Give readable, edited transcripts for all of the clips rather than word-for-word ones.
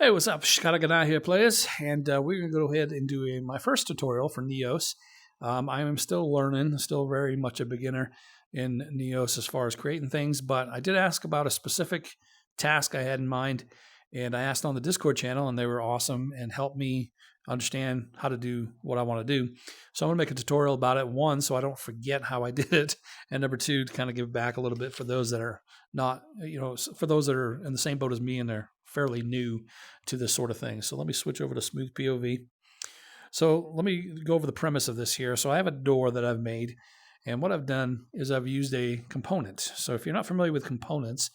Hey, what's up? Shikara here, players, and we're going to go ahead and do my first tutorial for Neos. I am still learning, still very much a beginner in Neos as far as creating things, but I did ask about a specific task I had in mind, and I asked on the Discord channel, and they were awesome and helped me understand how to do what I want to do. So I'm going to make a tutorial about it, one, so I don't forget how I did it, and number two, to kind of give back a little bit for those that are not, for those that are in the same boat as me and they're fairly new to this sort of thing. So let me switch over to smooth POV. So let me go over the premise of this here. So I have a door that I've made, and what I've done is I've used a component. So if you're not familiar with components,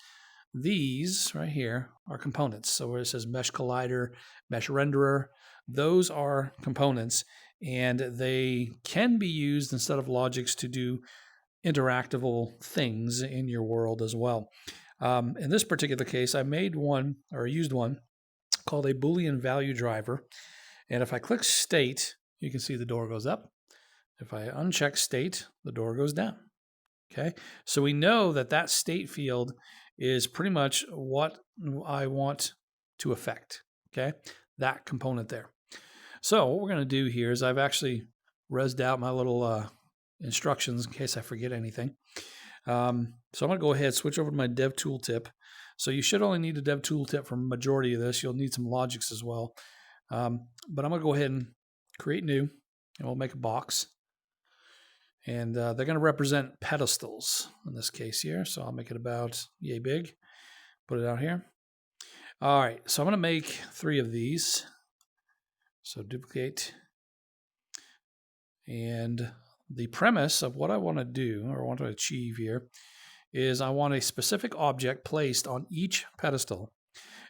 these right here are components. So where it says mesh collider, mesh renderer, those are components, and they can be used instead of Logix to do interactable things in your world as well. In this particular case, I made one, or used one, called a Boolean value driver. And if I click state, you can see the door goes up. If I uncheck state, the door goes down. Okay, so we know that that state field is pretty much what I want to affect. Okay, that component there. So what we're going to do here is I've actually rezzed out my little instructions in case I forget anything. So I'm going to go ahead and switch over to my dev tooltip. So you should only need a dev tooltip for the majority of this. You'll need some Logix as well. But I'm going to go ahead and create new, and we'll make a box. And they're going to represent pedestals in this case here. So I'll make it about yay big. Put it out here. All right, so I'm going to make 3 of these. So duplicate. And the premise of what I want to do, or want to achieve here, is I want a specific object placed on each pedestal.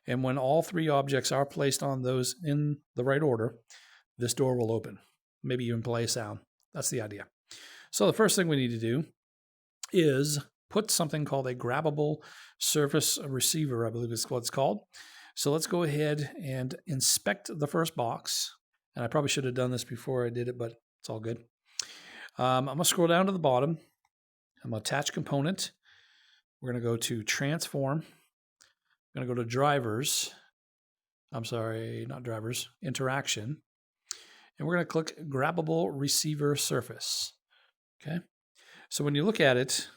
And when all 3 objects are placed on those in the right order, this door will open. Maybe even play a sound. That's the idea. So the first thing we need to do is put something called a grabbable surface receiver, I believe is what it's called. So let's go ahead and inspect the first box. And I probably should have done this before I did it, but it's all good. I'm going to scroll down to the bottom. I'm going to attach component. We're going to go to transform. I'm going to go to drivers. I'm sorry, not drivers, interaction. And we're going to click grabbable receiver surface. Okay. So when you look at it,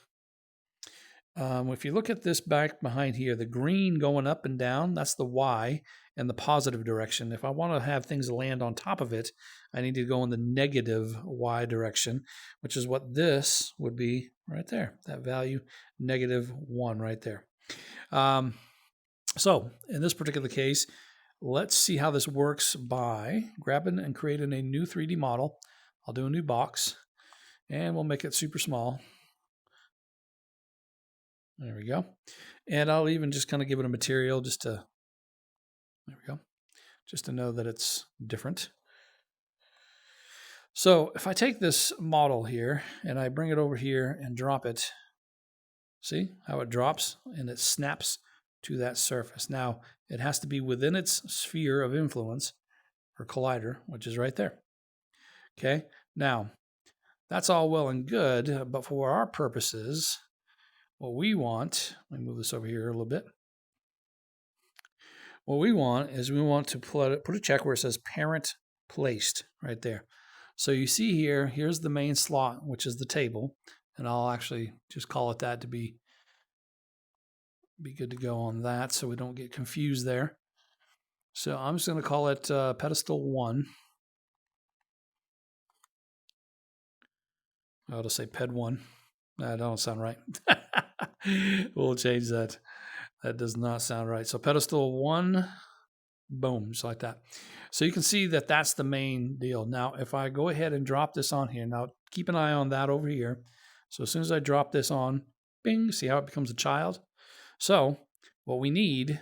if you look at this back behind here, the green going up and down, that's the Y in the positive direction. If I want to have things land on top of it, I need to go in the negative Y direction, which is what this would be right there. That value, -1 right there. So in this particular case, let's see how this works by grabbing and creating a new 3D model. I'll do a new box, and we'll make it super small. There we go. And I'll even just kind of give it a material just to, there we go, just to know that it's different. So if I take this model here and I bring it over here and drop it, see how it drops and it snaps to that surface. Now it has to be within its sphere of influence or collider, which is right there. Okay. Now that's all well and good, but for our purposes, what we want, let me move this over here a little bit. What we want is we want to put a check where it says parent placed right there. So you see here, here's the main slot, which is the table. And I'll actually just call it that to be good to go on that so we don't get confused there. So I'm just going to call it pedestal 1. I'll just say ped 1. That don't sound right. We'll change that. That does not sound right. So pedestal 1, boom, just like that. So you can see that that's the main deal. Now, if I go ahead and drop this on here, now keep an eye on that over here. So as soon as I drop this on, bing, see how it becomes a child? So what we need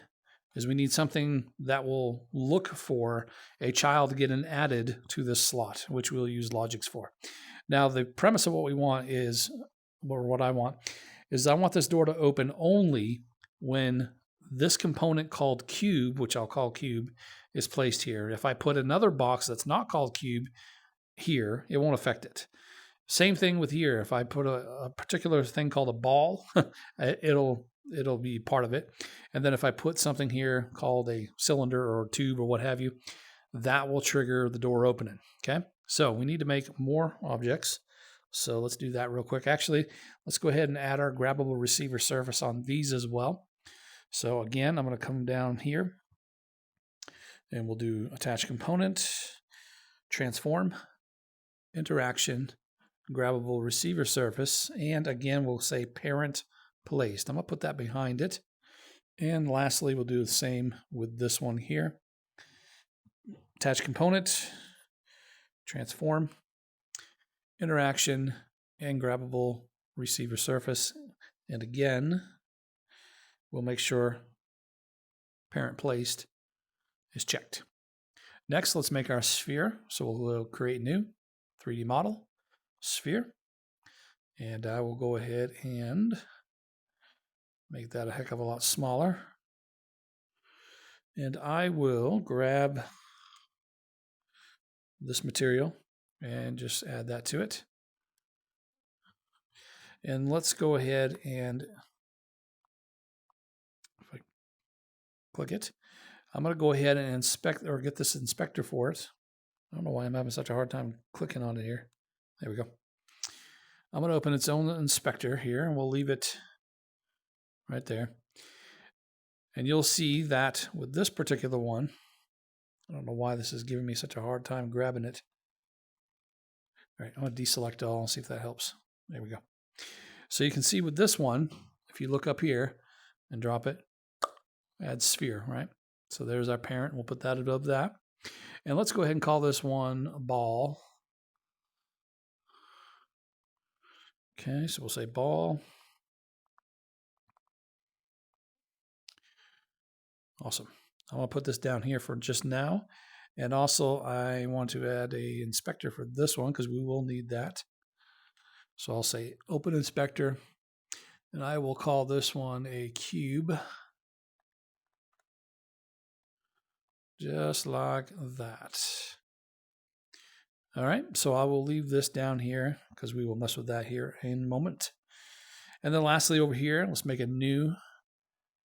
is we need something that will look for a child getting added to this slot, which we'll use Logix for. Now, the premise of what we want is, or what I want, is I want this door to open only when this component called cube, which I'll call cube, is placed here. If I put another box that's not called cube here, it won't affect it. Same thing with here. If I put a particular thing called a ball, it'll it'll be part of it. And then if I put something here called a cylinder or tube or what have you, that will trigger the door opening. Okay, so we need to make more objects. So let's do that real quick. Actually, let's go ahead and add our grabbable receiver surface on these as well. So again, I'm going to come down here and we'll do attach component, transform, interaction, grabbable receiver surface, and again, we'll say parent placed. I'm going to put that behind it. And lastly, we'll do the same with this one here. Attach component, transform, interaction, and grabbable receiver surface. And again, we'll make sure parent placed is checked. Next, let's make our sphere. So we'll create new 3D model, sphere. And I will go ahead and make that a heck of a lot smaller. And I will grab this material and just add that to it. And let's go ahead and if I click it, I'm going to go ahead and inspect or get this inspector for it. I don't know why I'm having such a hard time clicking on it here. There we go. I'm going to open its own inspector here, and we'll leave it right there. And you'll see that with this particular one, I don't know why this is giving me such a hard time grabbing it. All right, I'm going to deselect all and see if that helps. There we go. So you can see with this one, if you look up here and drop it, add sphere, right? So there's our parent. We'll put that above that. And let's go ahead and call this one ball. Okay, so we'll say ball. Awesome. I'm going to put this down here for just now. And also I want to add a inspector for this one because we will need that. So I'll say open inspector, and I will call this one a cube. Just like that. All right, so I will leave this down here because we will mess with that here in a moment. And then lastly over here, let's make a new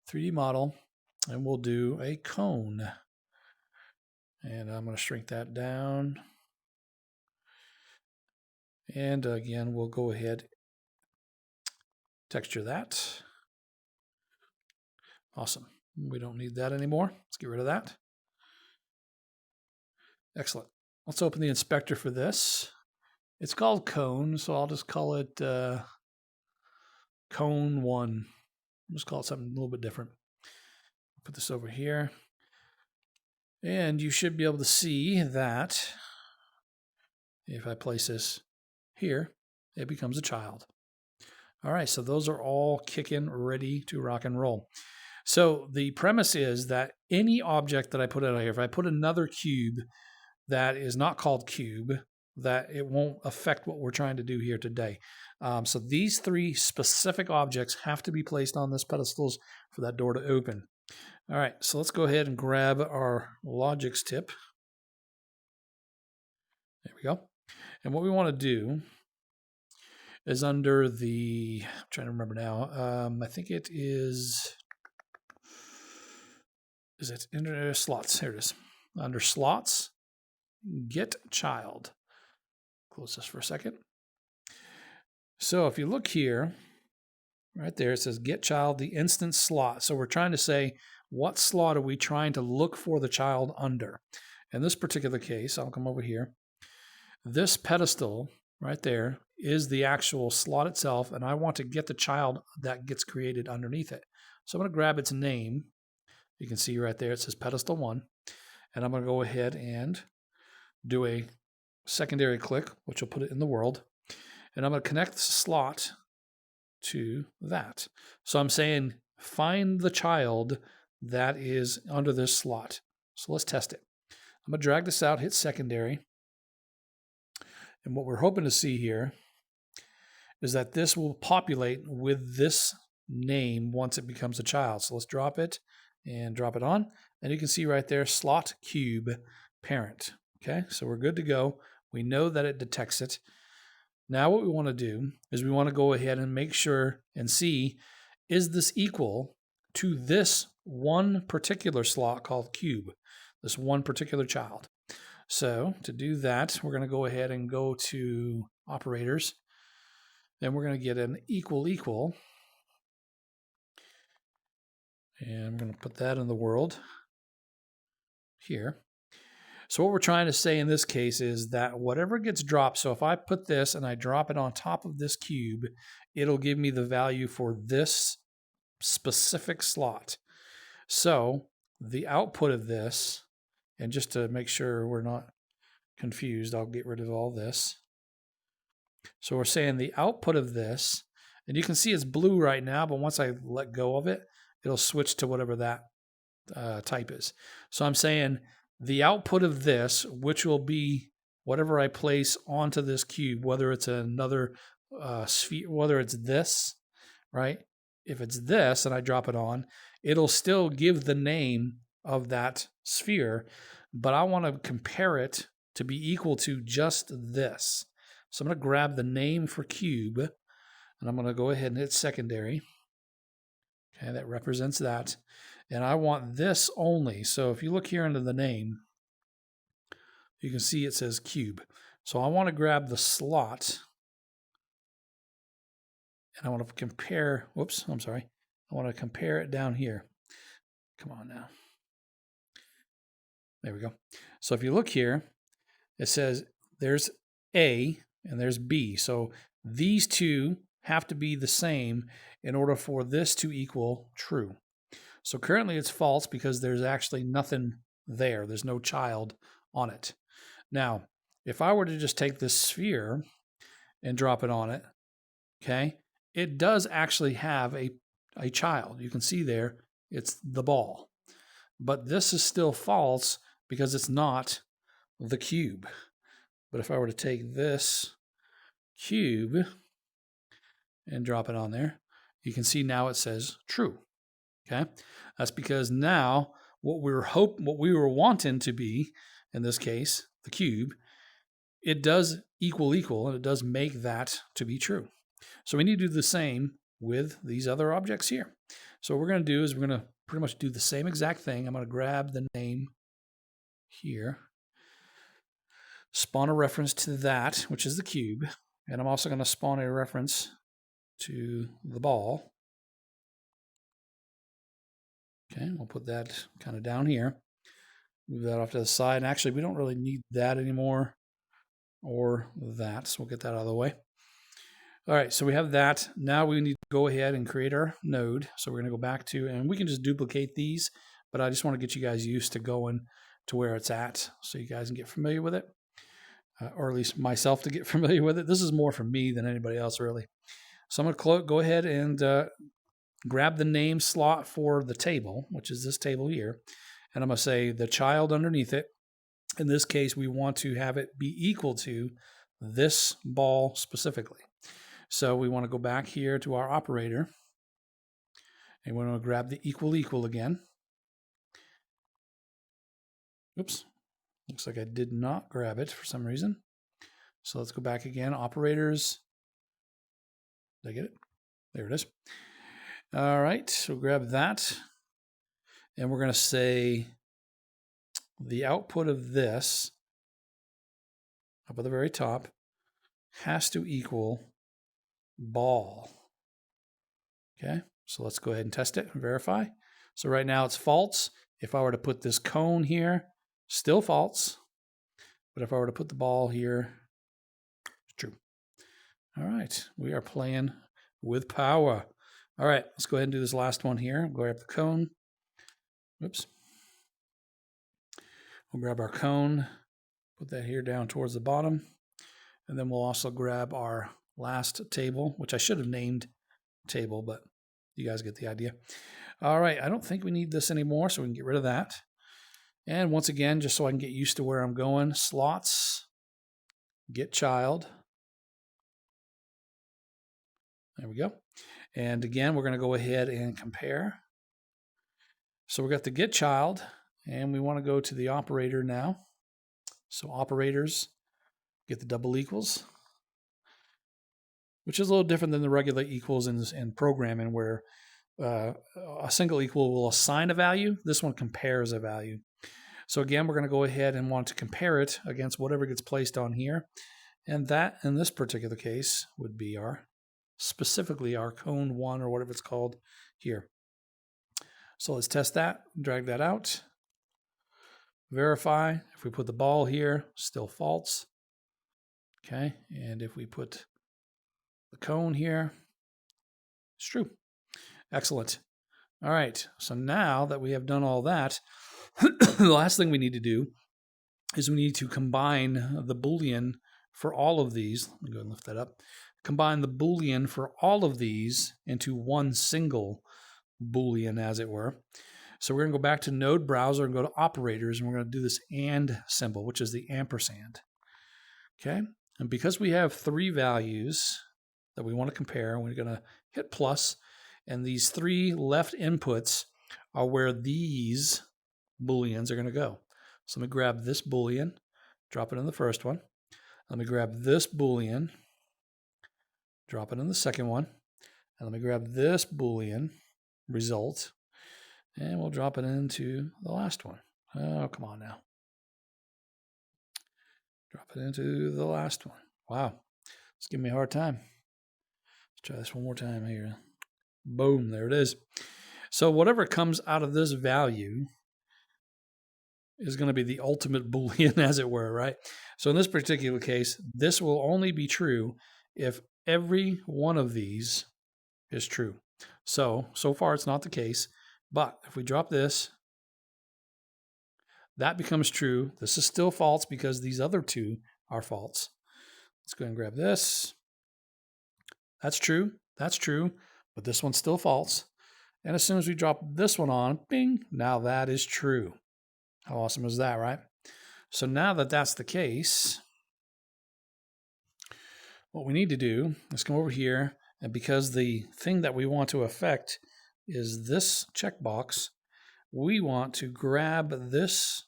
3D model, and we'll do a cone. And I'm going to shrink that down. And again, we'll go ahead, texture that. Awesome. We don't need that anymore. Let's get rid of that. Excellent. Let's open the inspector for this. It's called cone, so I'll just call it cone 1. I'll just call it something a little bit different. Put this over here. And you should be able to see that if I place this here, it becomes a child. All right, so those are all kicking, ready to rock and roll. So the premise is that any object that I put out here, if I put another cube that is not called cube, that it won't affect what we're trying to do here today. So these 3 specific objects have to be placed on this pedestals for that door to open. All right, so let's go ahead and grab our Logix tip. There we go. And what we want to do is under the, I'm trying to remember now, I think it is it under slots? Here it is. Under slots, get child. Close this for a second. So if you look here, right there, it says get child, the instance slot. So we're trying to say, what slot are we trying to look for the child under? In this particular case, I'll come over here. This pedestal right there is the actual slot itself, and I want to get the child that gets created underneath it. So I'm going to grab its name. You can see right there it says pedestal 1, and I'm going to go ahead and do a secondary click, which will put it in the world, and I'm going to connect the slot to that. So I'm saying find the child that is under this slot. So let's test it. I'm going to drag this out, hit secondary. And what we're hoping to see here is that this will populate with this name once it becomes a child. So let's drop it and drop it on. And you can see right there, slot cube parent. Okay, so we're good to go. We know that it detects it. Now what we want to do is we want to go ahead and make sure and see is this equal to this one particular slot called cube, this one particular child? So to do that, we're going to go ahead and go to operators. Then we're going to get an equal equal. And I'm going to put that in the world here. So what we're trying to say in this case is that whatever gets dropped, so if I put this and I drop it on top of this cube, it'll give me the value for this specific slot. So the output of this, and just to make sure we're not confused, I'll get rid of all this. So we're saying the output of this, and you can see it's blue right now, but once I let go of it, it'll switch to whatever that type is. So I'm saying the output of this, which will be whatever I place onto this cube, whether it's another sphere, whether it's this, right? If it's this and I drop it on, it'll still give the name of that sphere, but I want to compare it to be equal to just this. So I'm going to grab the name for cube, and I'm going to go ahead and hit secondary. Okay, that represents that. And I want this only. So if you look here under the name, you can see it says cube. So I want to grab the slot, and I want to compare, whoops, I'm sorry. I want to compare it down here. Come on now. There we go. So if you look here, it says there's A and there's B. So these two have to be the same in order for this to equal true. So currently it's false because there's actually nothing there. There's no child on it. Now, if I were to just take this sphere and drop it on it, okay, it does actually have a child. You can see there, it's the ball. But this is still false because it's not the cube. But if I were to take this cube and drop it on there, you can see now it says true. Okay, that's because now what we were wanting to be, in this case, the cube, it does equal, and it does make that to be true. So we need to do the same with these other objects here. So what we're going to do is we're going to pretty much do the same exact thing. I'm going to grab the name here, spawn a reference to that, which is the cube, and I'm also going to spawn a reference to the ball. Okay, we'll put that kind of down here. Move that off to the side. And actually, we don't really need that anymore, or that, so we'll get that out of the way. All right, so we have that. Now we need to go ahead and create our node. So we're going to go back to, and we can just duplicate these, but I just want to get you guys used to going to where it's at so you guys can get familiar with it, or at least myself to get familiar with it. This is more for me than anybody else, really. So I'm going to go ahead and grab the name slot for the table, which is this table here, and I'm going to say the child underneath it. In this case, we want to have it be equal to this ball specifically. So we want to go back here to our operator, and we want to grab the equal again. Oops, looks like I did not grab it for some reason. So let's go back again, operators. Did I get it? There it is. All right, so grab that, and we're going to say the output of this up at the very top has to equal ball. Okay, so let's go ahead and test it and verify. So right now it's false. If I were to put this cone here, still false. But if I were to put the ball here, it's true. All right, we are playing with power. All right, let's go ahead and do this last one here. Go grab the cone. Oops. We'll grab our cone, put that here down towards the bottom. And then we'll also grab our last table, which I should have named table, but you guys get the idea. All right, I don't think we need this anymore, so we can get rid of that. And once again, just so I can get used to where I'm going, slots, get child. There we go. And again, we're going to go ahead and compare. So we got the get child, and we want to go to the operator now. So operators, get the double equals, which is a little different than the regular equals in programming, where a single equal will assign a value. This one compares a value. So again, we're going to go ahead and want to compare it against whatever gets placed on here. And that, in this particular case, would be specifically our cone 1 or whatever it's called here. So let's test that, drag that out, verify. If we put the ball here, still false. Okay, and if we put the cone here, it's true. Excellent. All right, so now that we have done all that, the last thing we need to do is we need to combine the Boolean for all of these. Let me go and lift that up. Combine the Boolean for all of these into one single Boolean, as it were. So we're going to go back to Node Browser and go to Operators, and we're going to do this AND symbol, which is the ampersand. Okay, and because we have 3 values that we want to compare, we're going to hit plus, and these 3 left inputs are where these Booleans are going to go. So let me grab this Boolean, drop it in the first one. Let me grab this Boolean, drop it in the second one. And let me grab this Boolean result, and we'll drop it into the last one. Oh, come on now. Drop it into the last one. Wow, it's giving me a hard time. Let's try this one more time here. Boom, there it is. So whatever comes out of this value is going to be the ultimate Boolean, as it were, right? So in this particular case, this will only be true if every one of these is true. So far it's not the case, but if we drop this, that becomes true. This is still false because these other 2 are false. Let's go ahead and grab this. That's true, but this one's still false. And as soon as we drop this one on, bing, now that is true. How awesome is that, right? So now that that's the case, what we need to do is come over here, and because the thing that we want to affect is this checkbox, we want to grab this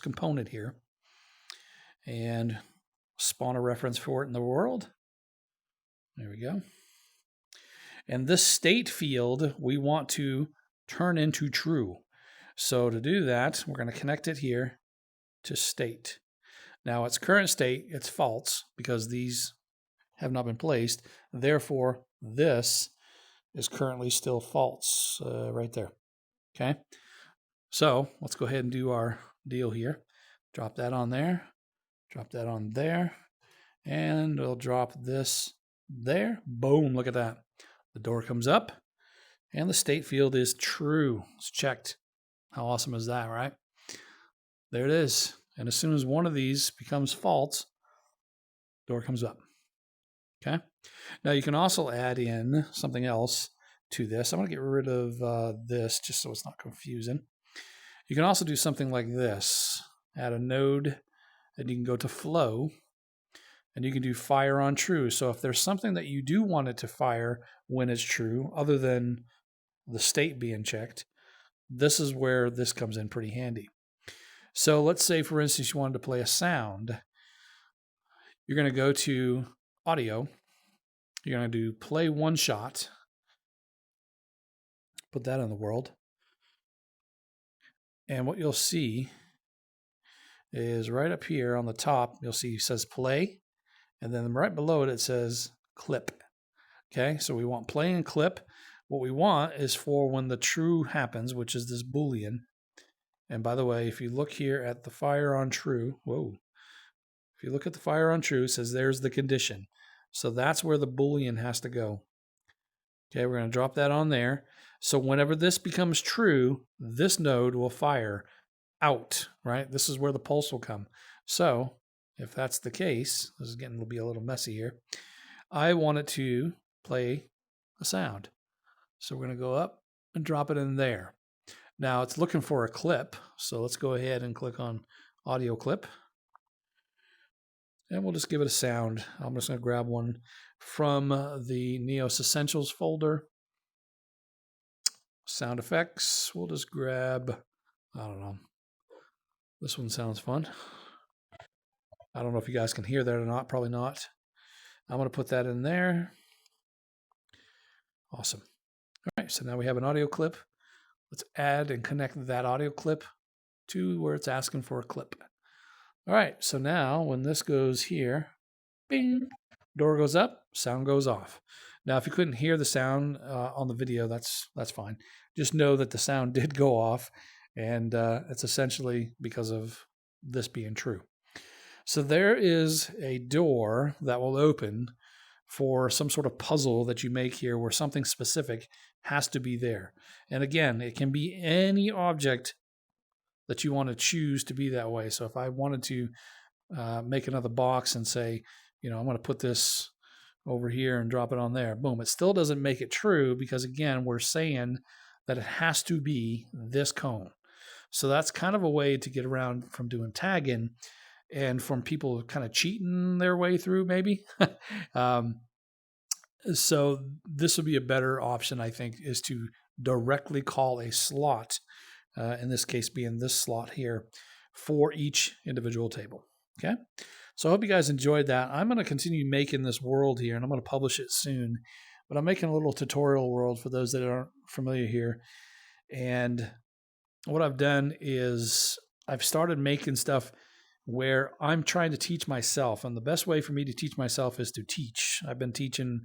component here and spawn a reference for it in the world. There we go. And this state field we want to turn into true. So to do that, we're going to connect it here to state. Now its current state, it's false because these have not been placed. Therefore, this is currently still false right there. Okay. So let's go ahead and do our deal here. Drop that on there. Drop that on there. And we'll drop this there. Boom. Look at that. The door comes up and the state field is true. It's checked. How awesome is that, right? There it is. And as soon as one of these becomes false, door comes up. Okay. Now you can also add in something else to this. I'm going to get rid of this just so it's not confusing. You can also do something like this. Add a node, and you can go to flow, and you can do fire on true. So if there's something that you do want it to fire when it's true, other than the state being checked, this is where this comes in pretty handy. So let's say, for instance, you wanted to play a sound. You're going to go to audio. You're going to do play one shot. Put that in the world. And what you'll see is right up here on the top, you'll see it says play. And then right below it, it says clip. Okay, so we want play and clip. What we want is for when the true happens, which is this Boolean. And by the way, if you look here at the fire on true, if you look at the fire on true, it says there's the condition. So that's where the Boolean has to go. Okay, we're going to drop that on there. So whenever this becomes true, this node will fire out, right? This is where the pulse will come. So if that's the case, this is getting to be a little messy here. I want it to play a sound. So we're going to go up and drop it in there. Now it's looking for a clip. So let's go ahead and click on audio clip. And we'll just give it a sound. I'm just going to grab one from the Neos Essentials folder. Sound effects. We'll just grab, I don't know. This one sounds fun. I don't know if you guys can hear that or not. Probably not. I'm going to put that in there. Awesome. All right, so now we have an audio clip. Let's add and connect that audio clip to where it's asking for a clip. All right, so now when this goes here, bing, door goes up, sound goes off. Now, if you couldn't hear the sound on the video, that's fine. Just know that the sound did go off, and it's essentially because of this being true. So there is a door that will open for some sort of puzzle that you make here where something specific has to be there. And again, it can be any object that you want to choose to be that way. So if I wanted to make another box and say, I'm going to put this over here and drop it on there, boom, it still doesn't make it true because, again, we're saying that it has to be this cone. So that's kind of a way to get around from doing tagging and from people kind of cheating their way through, maybe. So this would be a better option, I think, is to directly call a slot, in this case being this slot here, for each individual table. Okay, so I hope you guys enjoyed that. I'm going to continue making this world here, and I'm going to publish it soon. But I'm making a little tutorial world for those that aren't familiar here. And what I've done is I've started making stuff where I'm trying to teach myself. And the best way for me to teach myself is to teach. I've been teaching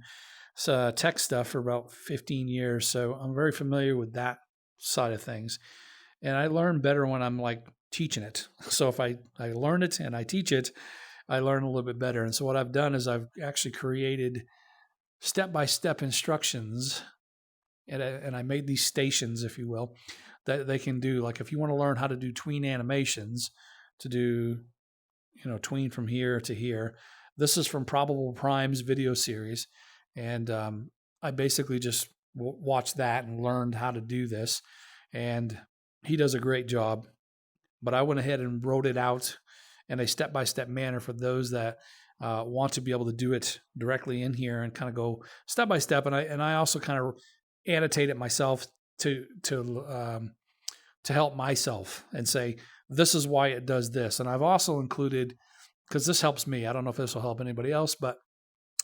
tech stuff for about 15 years, so I'm very familiar with that side of things. And I learn better when I'm like teaching it. So if I learn it and I teach it, I learn a little bit better. And so what I've done is I've actually created step-by-step instructions, and I made these stations, if you will, that they can do. Like if you want to learn how to do tween animations, to do, tween from here to here. This is from Probable Prime's video series. And I basically just watched that and learned how to do this. And he does a great job. But I went ahead and wrote it out in a step-by-step manner for those that want to be able to do it directly in here and kind of go step-by-step. And I also kind of annotate it myself to help myself and say, this is why it does this. And I've also included, because this helps me, I don't know if this will help anybody else, but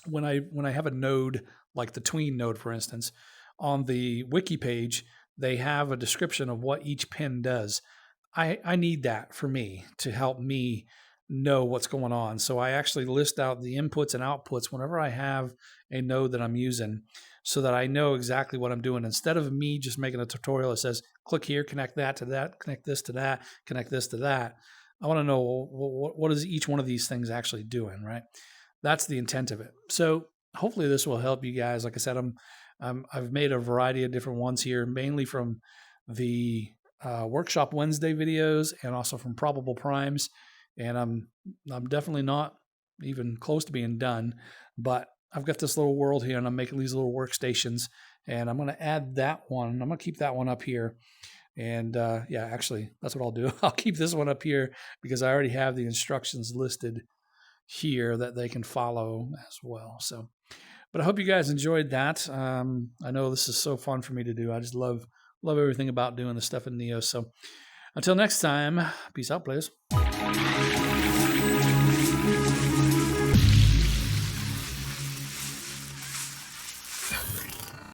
when I have a node, like the tween node, for instance, on the wiki page, they have a description of what each pin does. I need that for me to help me know what's going on. So I actually list out the inputs and outputs whenever I have a node that I'm using so that I know exactly what I'm doing. Instead of me just making a tutorial that says, click here, connect that to that, connect this to that, connect this to that. I want to know what is each one of these things actually doing, right? That's the intent of it. So hopefully this will help you guys. Like I said, I've made a variety of different ones here, mainly from the Workshop Wednesday videos and also from Probable Primes. And I'm definitely not even close to being done, but I've got this little world here and I'm making these little workstations, and I'm going to add that one. I'm going to keep that one up here. And yeah, actually that's what I'll do. I'll keep this one up here because I already have the instructions listed here that they can follow as well. So, but I hope you guys enjoyed that. I know this is so fun for me to do. I just love everything about doing the stuff in Neo. So until next time, peace out, players.